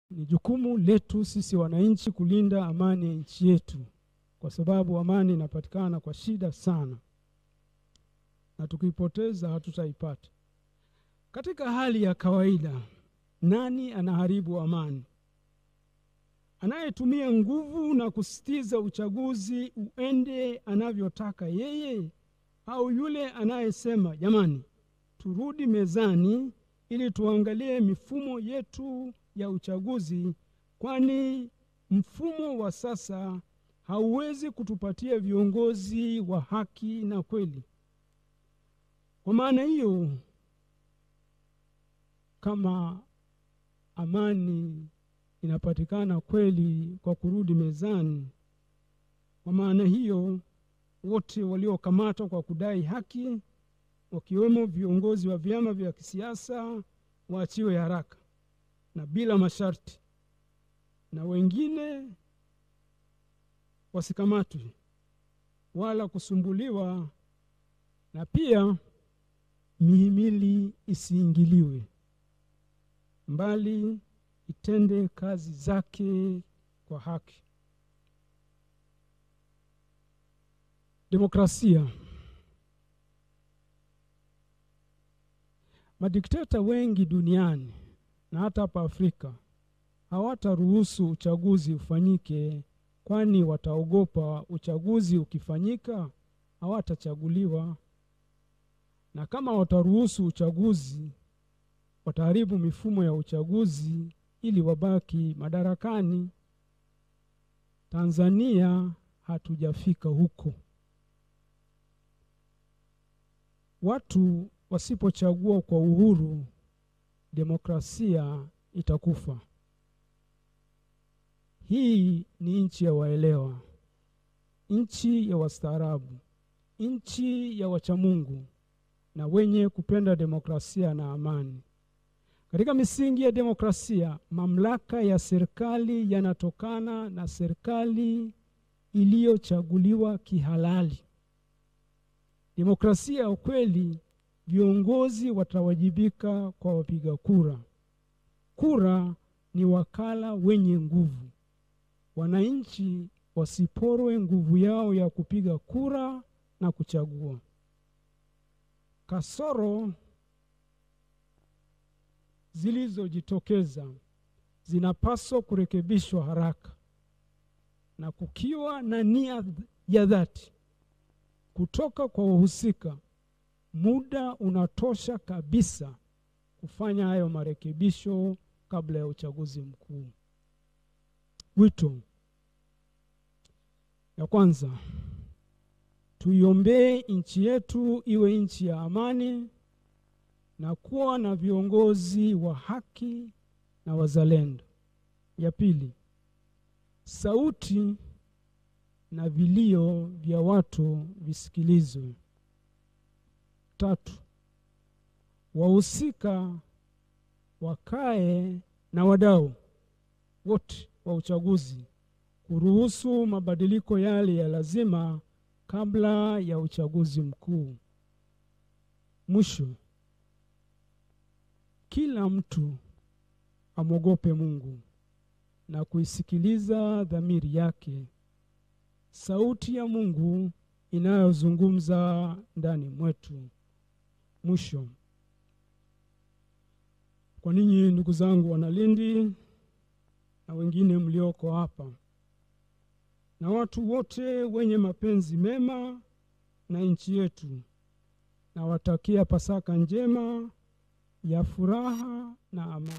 Ni jukumu letu sisi wananchi kulinda amani ya nchi yetu, kwa sababu amani inapatikana kwa shida sana, na tukipoteza hatutaipata. Katika hali ya kawaida, nani anaharibu amani? Anayetumia nguvu na kusitiza uchaguzi uende anavyotaka yeye, au yule anayesema jamani, turudi mezani ili tuangalie mifumo yetu ya uchaguzi, kwani mfumo wa sasa hauwezi kutupatia viongozi wa haki na kweli. Kwa maana hiyo, kama amani inapatikana kweli kwa kurudi mezani, kwa maana hiyo wote waliokamatwa kwa kudai haki, wakiwemo viongozi wa vyama vya kisiasa, waachiwe haraka na bila masharti, na wengine wasikamatwe wala kusumbuliwa, na pia mihimili isiingiliwe, mbali itende kazi zake kwa haki. Demokrasia. Madikteta wengi duniani na hata hapa Afrika hawataruhusu uchaguzi ufanyike, kwani wataogopa uchaguzi ukifanyika hawatachaguliwa, na kama wataruhusu uchaguzi wataharibu mifumo ya uchaguzi ili wabaki madarakani. Tanzania hatujafika huko. Watu wasipochagua kwa uhuru, demokrasia itakufa. Hii ni nchi ya waelewa, nchi ya wastaarabu, nchi ya wachamungu na wenye kupenda demokrasia na amani. Katika misingi ya demokrasia, mamlaka ya serikali yanatokana na serikali iliyochaguliwa kihalali. Demokrasia ya ukweli, viongozi watawajibika kwa wapiga kura. Kura ni wakala wenye nguvu. Wananchi wasiporwe nguvu yao ya kupiga kura na kuchagua. Kasoro zilizojitokeza zinapaswa kurekebishwa haraka, na kukiwa na nia ya dhati kutoka kwa wahusika, muda unatosha kabisa kufanya hayo marekebisho kabla ya uchaguzi mkuu. Wito. Ya kwanza, tuiombee nchi yetu iwe nchi ya amani na kuwa na viongozi wa haki na wazalendo. Ya pili, sauti na vilio vya watu visikilizwe. Tatu, wahusika wakae na wadau wote wa uchaguzi kuruhusu mabadiliko yale ya lazima kabla ya uchaguzi mkuu. Mwisho, kila mtu amwogope Mungu na kuisikiliza dhamiri yake, sauti ya Mungu inayozungumza ndani mwetu. Mwisho, kwa ninyi ndugu zangu Wanalindi na wengine mlioko hapa, na watu wote wenye mapenzi mema na nchi yetu, na watakia Pasaka njema ya furaha na amani.